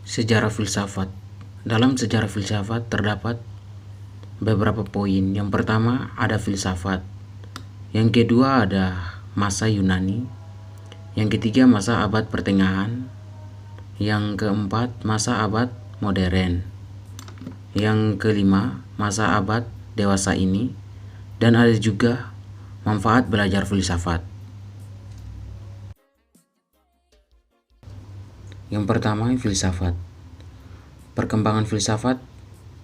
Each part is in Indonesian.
Sejarah filsafat. Dalam sejarah filsafat terdapat beberapa poin. Yang pertama ada filsafat. Yang kedua ada masa Yunani. Yang ketiga masa abad pertengahan. Yang keempat masa abad modern. Yang kelima masa abad dewasa ini. Dan ada juga manfaat belajar filsafat. Yang pertama, filsafat. Perkembangan filsafat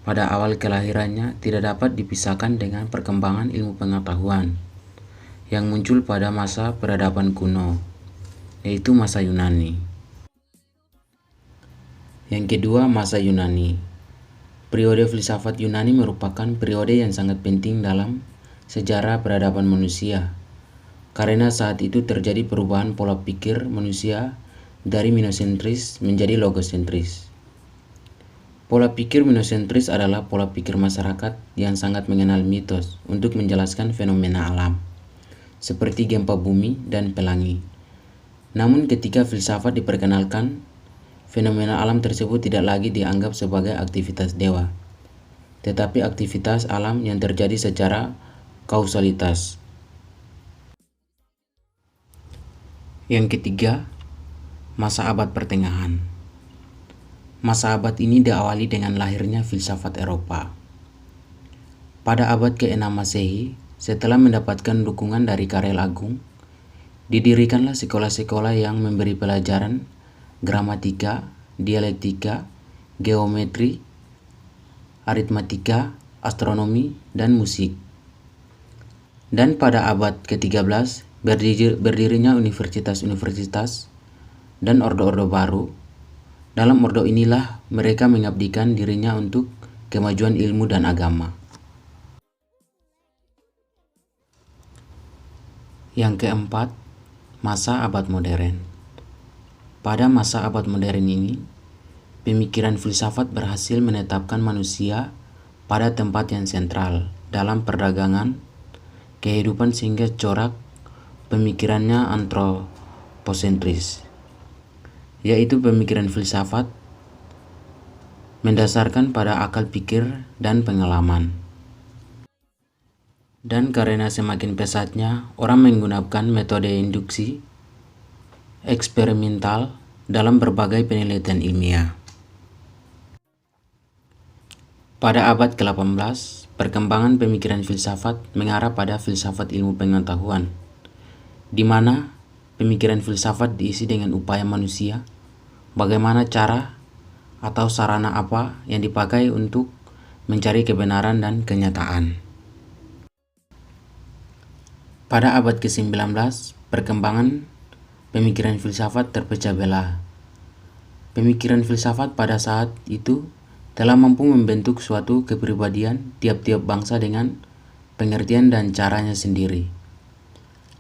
pada awal kelahirannya tidak dapat dipisahkan dengan perkembangan ilmu pengetahuan yang muncul pada masa peradaban kuno, yaitu masa Yunani. Yang kedua, masa Yunani. Periode filsafat Yunani merupakan periode yang sangat penting dalam sejarah peradaban manusia, karena saat itu terjadi perubahan pola pikir manusia dari minosentris menjadi logosentris. Pola pikir minosentris adalah pola pikir masyarakat yang sangat mengenal mitos untuk menjelaskan fenomena alam, seperti gempa bumi dan pelangi. Namun ketika filsafat diperkenalkan, fenomena alam tersebut tidak lagi dianggap sebagai aktivitas dewa, tetapi aktivitas alam yang terjadi secara kausalitas. Yang ketiga, masa abad pertengahan. Masa abad ini diawali dengan lahirnya filsafat Eropa. Pada abad ke-6 Masehi, setelah mendapatkan dukungan dari Karel Agung, didirikanlah sekolah-sekolah yang memberi pelajaran gramatika, dialektika, geometri, aritmatika, astronomi, dan musik. Dan pada abad ke-13 berdirinya universitas-universitas dan ordo-ordo baru. Dalam ordo inilah mereka mengabdikan dirinya untuk kemajuan ilmu dan agama. Yang keempat, masa abad modern. Pada masa abad modern ini, pemikiran filsafat berhasil menetapkan manusia pada tempat yang sentral dalam perdagangan kehidupan sehingga corak pemikirannya antroposentris, yaitu pemikiran filsafat mendasarkan pada akal pikir dan pengalaman. Dan karena semakin pesatnya orang menggunakan metode induksi eksperimental dalam berbagai penelitian ilmiah. Pada abad ke-18, perkembangan pemikiran filsafat mengarah pada filsafat ilmu pengetahuan, di mana pemikiran filsafat diisi dengan upaya manusia bagaimana cara atau sarana apa yang dipakai untuk mencari kebenaran dan kenyataan. Pada abad ke-19, perkembangan pemikiran filsafat terpecah belah. Pemikiran filsafat pada saat itu telah mampu membentuk suatu kepribadian tiap-tiap bangsa dengan pengertian dan caranya sendiri.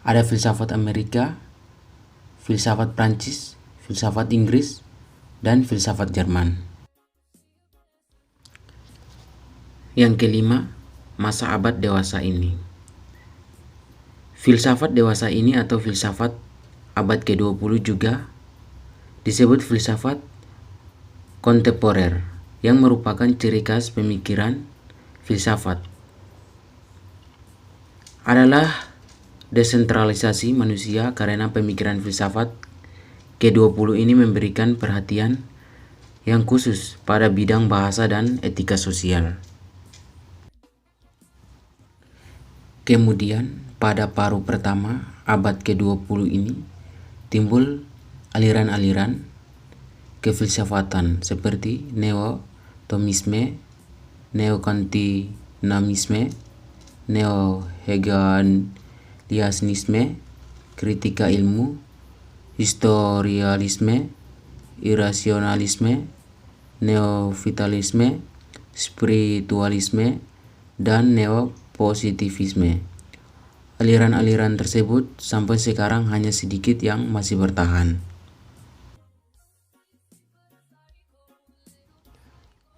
Ada filsafat Amerika, filsafat Prancis, filsafat Inggris, dan filsafat Jerman. Yang kelima, masa abad dewasa ini. Filsafat dewasa ini atau filsafat abad ke-20 juga disebut filsafat kontemporer, yang merupakan ciri khas pemikiran filsafat adalah desentralisasi manusia, karena pemikiran filsafat ke-20 ini memberikan perhatian yang khusus pada bidang bahasa dan etika sosial. Kemudian pada paruh pertama abad ke-20 ini timbul aliran-aliran kefilsafatan seperti neo-Thomisme, neo-Kantianisme, neo-Hegelianisme, kritika ilmu, historialisme, irasionalisme, neovitalisme, spiritualisme, dan neopositivisme. Aliran-aliran tersebut sampai sekarang hanya sedikit yang masih bertahan.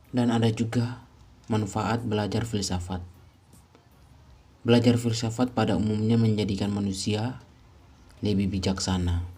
Dan ada juga manfaat belajar filsafat. Belajar filsafat pada umumnya menjadikan manusia lebih bijaksana.